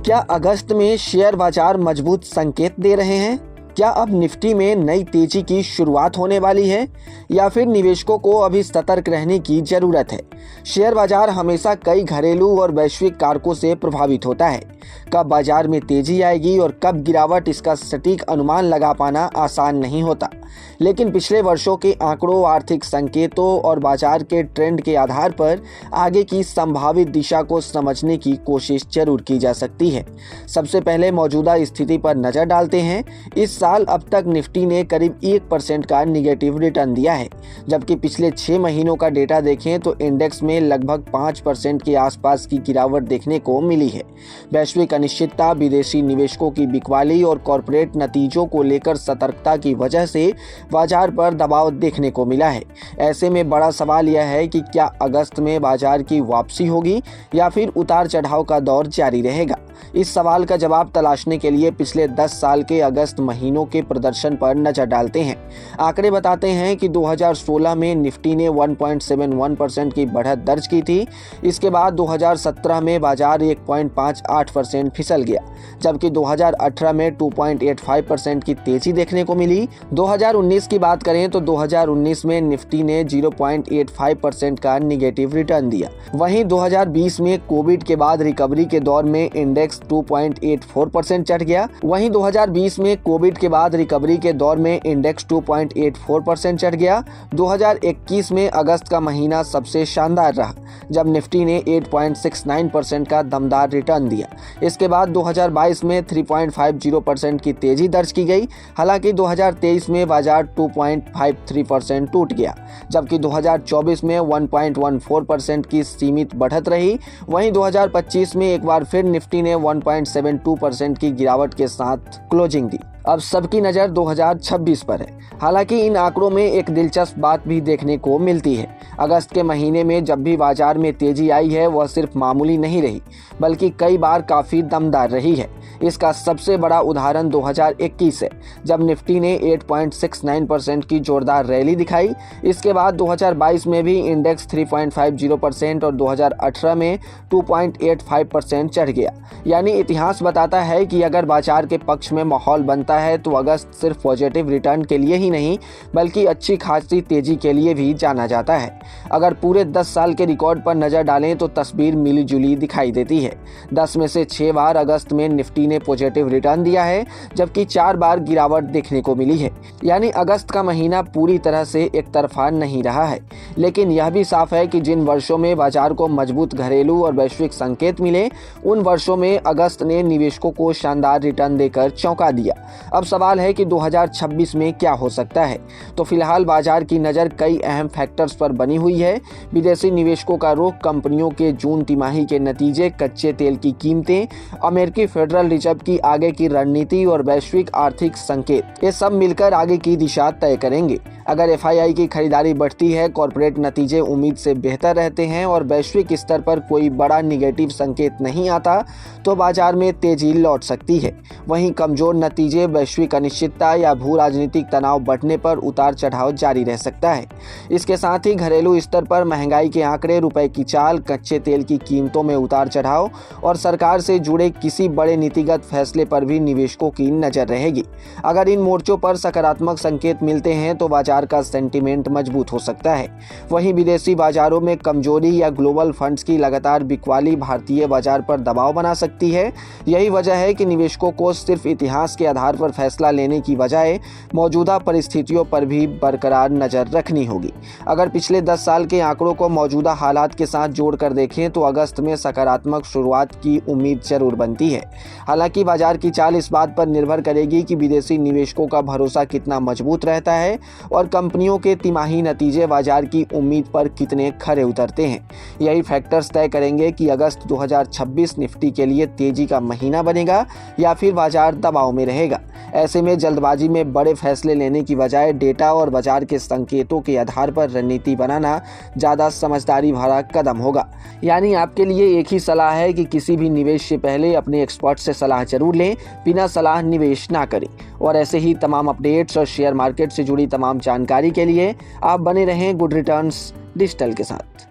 क्या अगस्त में शेयर बाजार मजबूत संकेत दे रहे हैं? क्या अब निफ्टी में नई तेजी की शुरुआत होने वाली है या फिर निवेशकों को अभी सतर्क रहने की जरूरत है? शेयर बाजार हमेशा कई घरेलू और वैश्विक कारकों से प्रभावित होता है। कब बाजार में तेजी आएगी और कब गिरावट, इसका सटीक अनुमान लगा पाना आसान नहीं होता। लेकिन पिछले वर्षों के आंकड़ों, आर्थिक संकेतों और बाजार के ट्रेंड के आधार पर आगे की संभावित दिशा को समझने की कोशिश जरूर की जा सकती है। सबसे पहले मौजूदा स्थिति पर नजर डालते हैं। इस साल अब तक निफ्टी ने करीब 1% का निगेटिव रिटर्न दिया है, जबकि पिछले 6 महीनों का डेटा देखें तो इंडेक्स में लगभग 5% के आसपास की गिरावट देखने को मिली है। वैश्विक अनिश्चितता, विदेशी निवेशकों की बिकवाली और कॉर्पोरेट नतीजों को लेकर सतर्कता की वजह से बाजार पर दबाव देखने को मिला है। ऐसे में बड़ा सवाल यह है कि क्या अगस्त में बाजार की वापसी होगी या फिर उतार चढ़ाव का दौर जारी रहेगा। इस सवाल का जवाब तलाशने के लिए पिछले 10 साल के अगस्त महीनों के प्रदर्शन पर नजर डालते हैं। आंकड़े बताते हैं कि 2016 में निफ्टी ने 1.71% की बढ़त दर्ज की थी। इसके बाद 2017 में बाजार 1.58% फिसल गया, जबकि 2018 में 2.85% की तेजी देखने को मिली। 2019 की बात करें तो 2019 में निफ्टी ने 0.85% का निगेटिव रिटर्न दिया। वहीं 2020 में कोविड के बाद रिकवरी के दौर में इंडेक्स 2.84% चढ़ गया। वहीं 2020 में कोविड के बाद रिकवरी के दौर में इंडेक्स 2.84% चढ़ गया। 2021 में अगस्त का महीना सबसे शानदार रहा, जब निफ्टी ने 8.69% का दमदार रिटर्न दिया। इसके बाद 2022 में 3.50% की तेजी दर्ज की गई। हालांकि 2023 में बाजार 2.53% टूट गया, जबकि 2024 में 1.14% की सीमित बढ़त रही। वहीं 2025 में एक बार फिर निफ्टी ने 1.72% की गिरावट के साथ क्लोजिंग दी। अब सबकी नज़र 2026 पर है। हालांकि इन आंकड़ों में एक दिलचस्प बात भी देखने को मिलती है। अगस्त के महीने में जब भी बाजार में तेजी आई है, वह सिर्फ मामूली नहीं रही, बल्कि कई बार काफ़ी दमदार रही है। इसका सबसे बड़ा उदाहरण 2021 है, जब निफ्टी ने 8.69% की जोरदार रैली दिखाई। इसके बाद 2022 में भी इंडेक्स 3.50% और 2018 में 2.85% चढ़ गया। यानी इतिहास बताता है कि अगर बाजार के पक्ष में माहौल बनता है तो अगस्त सिर्फ पॉजिटिव रिटर्न के लिए ही नहीं, बल्कि अच्छी खासी तेजी के लिए भी जाना जाता है। अगर पूरे 10 साल के रिकॉर्ड पर नजर डालें तो तस्वीर मिली जुली दिखाई देती है। 10 में से 6 बार अगस्त में निफ्टी ने पॉजिटिव रिटर्न दिया है, जबकि 4 बार गिरावट देखने को मिली है। यानी अगस्त का महीना पूरी तरह से एक तरफा नहीं रहा है। लेकिन यह भी साफ है कि जिन वर्षों में बाजार को मजबूत घरेलू और वैश्विक संकेत मिले, उन वर्षों में अगस्त ने निवेशकों को शानदार रिटर्न देकर चौंका दिया। अब सवाल है कि 2026 में क्या हो सकता है। तो फिलहाल बाजार की नज़र कई अहम फैक्टर्स पर बनी हुई है। विदेशी निवेशकों का रुख, कंपनियों के जून तिमाही के नतीजे, कच्चे तेल की कीमतें, अमेरिकी फेडरल रिजर्व की आगे की रणनीति और वैश्विक आर्थिक संकेत, ये सब मिलकर आगे की दिशा तय करेंगे। अगर एफआईआई की खरीदारी बढ़ती है, कॉर्पोरेट नतीजे उम्मीद से बेहतर रहते हैं और वैश्विक स्तर पर कोई बड़ा निगेटिव संकेत नहीं आता, तो बाजार में तेजी लौट सकती है। वहीं कमजोर नतीजे, वैश्विक अनिश्चितता या भू राजनीतिक तनाव बढ़ने पर उतार चढ़ाव जारी रह सकता है। इसके साथ ही घरेलू स्तर पर महंगाई के आंकड़े, रुपए की चाल, कच्चे तेल की कीमतों में उतार चढ़ाव और सरकार से जुड़े किसी बड़े नीतिगत फैसले पर भी निवेशकों की नजर रहेगी। अगर इन मोर्चों पर सकारात्मक संकेत मिलते हैं तो बाजार का सेंटीमेंट मजबूत हो सकता है। वहीं विदेशी बाजारों में कमजोरी या ग्लोबल फंड्स की लगातार बिकवाली भारतीय बाजार पर दबाव बना सकती है। यही वजह है कि निवेशकों को सिर्फ इतिहास के आधार पर फैसला लेने की बजाय मौजूदा परिस्थितियों पर भी बरकरार नजर रखनी होगी। अगर पिछले 10 साल के आंकड़ों को मौजूदा हालात के साथ जोड़कर देखें तो अगस्त में सकारात्मक शुरुआत की उम्मीद जरूर बनती है। हालांकि बाजार की चाल इस बात पर निर्भर करेगी कि विदेशी निवेशकों का भरोसा कितना मजबूत रहता है और कंपनियों के तिमाही नतीजे बाजार की उम्मीद पर कितने खरे उतरते हैं। यही फैक्टर्स तय करेंगे कि अगस्त 2026 निफ्टी के लिए तेजी का महीना बनेगा या फिर बाजार दबाव में रहेगा। ऐसे में जल्दबाजी में बड़े फैसले लेने की बजाय डेटा और बाजार के संकेतों के आधार पर रणनीति बनाना ज़्यादा समझदारी भरा कदम होगा। यानी आपके लिए एक ही सलाह है कि किसी भी निवेश से पहले अपने एक्सपर्ट से सलाह जरूर लें, बिना सलाह निवेश ना करें। और ऐसे ही तमाम अपडेट्स और शेयर मार्केट से जुड़ी तमाम जानकारी के लिए आप बने रहें गुड रिटर्न्स डिजिटल के साथ।